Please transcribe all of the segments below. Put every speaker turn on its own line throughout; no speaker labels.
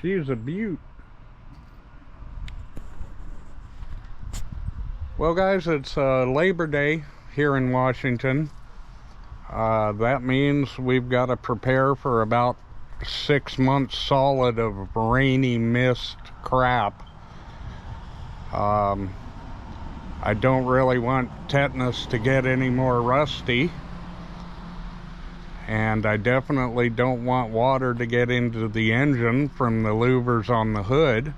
She's a beaut. Well guys, it's Labor Day here in Washington. That means we've got to prepare for about 6 months solid of rainy mist crap. I don't really want tetanus to get any more rusty, and I definitely don't want water to get into the engine from the louvers on the hood.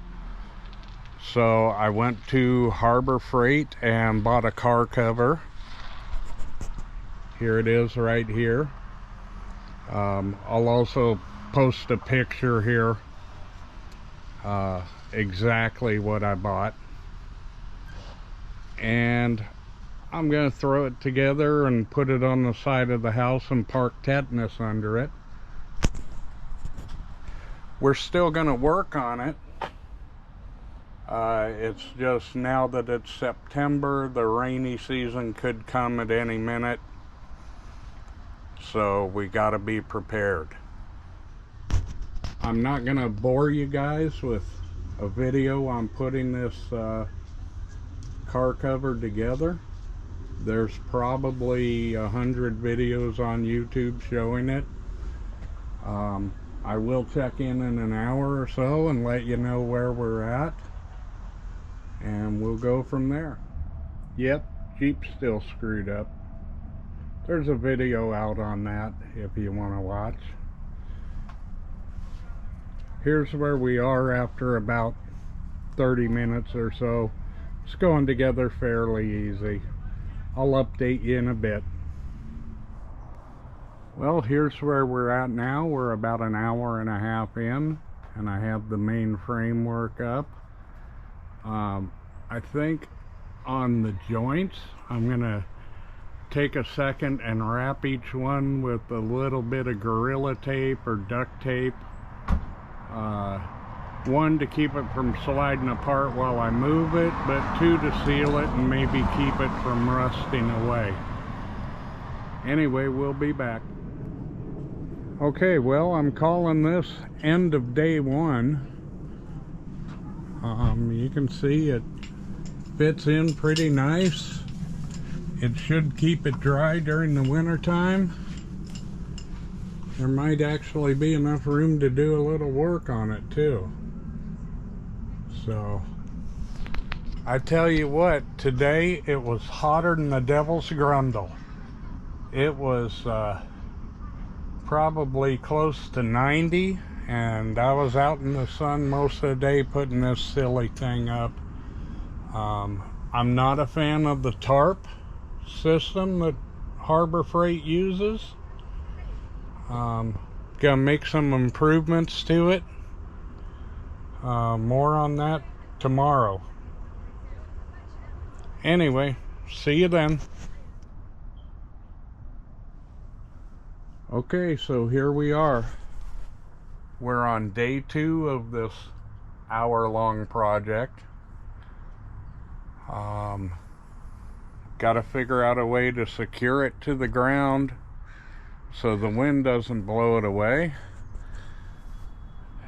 So I went to Harbor Freight and bought a car cover. Here it is right here. I'll also post a picture here, exactly what I bought. And I'm gonna throw it together and put it on the side of the house and park tetanus under it. We're still gonna work on it. It's just now that it's September, the rainy season could come at any minute. So we gotta be prepared. I'm not gonna bore you guys with a video on putting this car cover together. There's probably 100 videos on YouTube showing it. I will check in an hour or so and let you know where we're at, and we'll go from there. Yep, Jeep's still screwed up. There's a video out on that if you want to watch. Here's where we are after about 30 minutes or so. It's going together fairly easy. I'll update you in a bit. Well, here's where we're at now. We're about an hour and a half in, and I have the main framework up. I think on the joints, I'm gonna take a second and wrap each one with a little bit of Gorilla Tape or duct tape. One, to keep it from sliding apart while I move it, but two, to seal it and maybe keep it from rusting away. Anyway, we'll be back. Okay, well, I'm calling this end of day one. You can see it fits in pretty nice. It should keep it dry during the winter time. There might actually be enough room to do a little work on it too. So, I tell you what, today it was hotter than the devil's grundle. It was probably close to 90, and I was out in the sun most of the day putting this silly thing up. I'm not a fan of the tarp system that Harbor Freight uses. Gonna make some improvements to it. More on that tomorrow. Anyway, see you then. Okay, so here we are. We're on day 2 of this hour-long project. Got to figure out a way to secure it to the ground so the wind doesn't blow it away.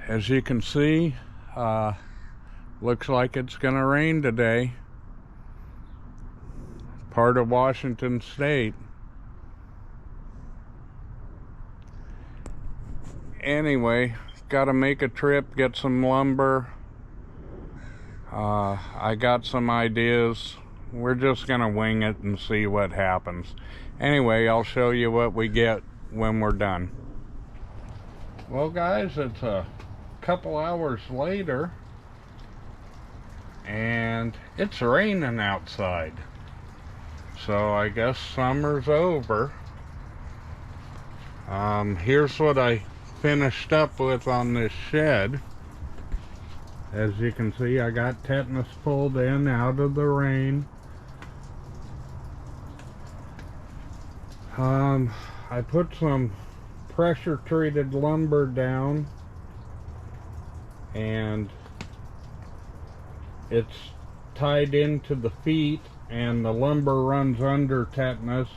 As you can see, looks like it's gonna rain today. Part of Washington State. Anyway, gotta make a trip, get some lumber. I got some ideas. We're just gonna wing it and see what happens. Anyway, I'll show you what we get when we're done. Well guys, it's a couple hours later and it's raining outside, so I guess summer's over. Here's what I finished up with on this shed. As you can see, I got tetanus pulled in out of the rain. I put some pressure treated lumber down, and it's tied into the feet, and the lumber runs under tetanus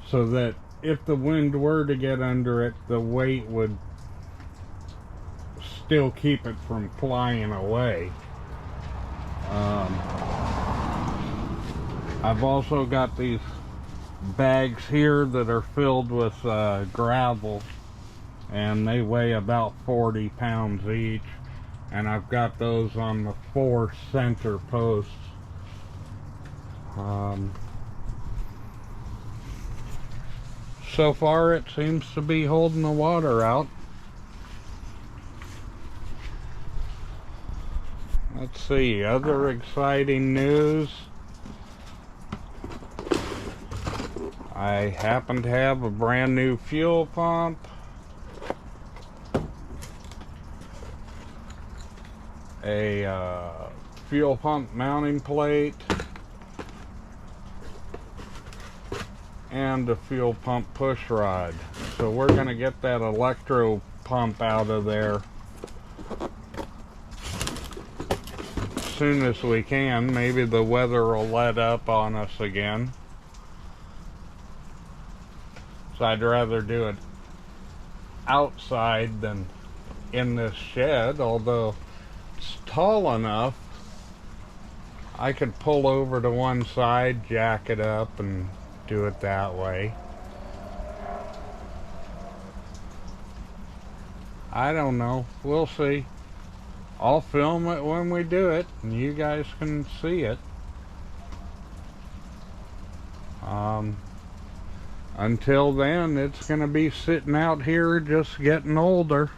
so that if the wind were to get under it, the weight would still keep it from flying away. I've also got these bags here that are filled with gravel, and they weigh about 40 pounds each, and I've got those on the 4 center posts. So far it seems to be holding the water out. Let's see, other exciting news. I happen to have a brand new fuel pump. A fuel pump mounting plate. And a fuel pump push rod. So we're going to get that electro pump out of there as soon as we can. Maybe the weather will let up on us again. So I'd rather do it outside than in this shed, although it's tall enough I could pull over to one side, jack it up, and do it that way. I don't know. We'll see. I'll film it when we do it, and you guys can see it. Until then, it's going to be sitting out here just getting older.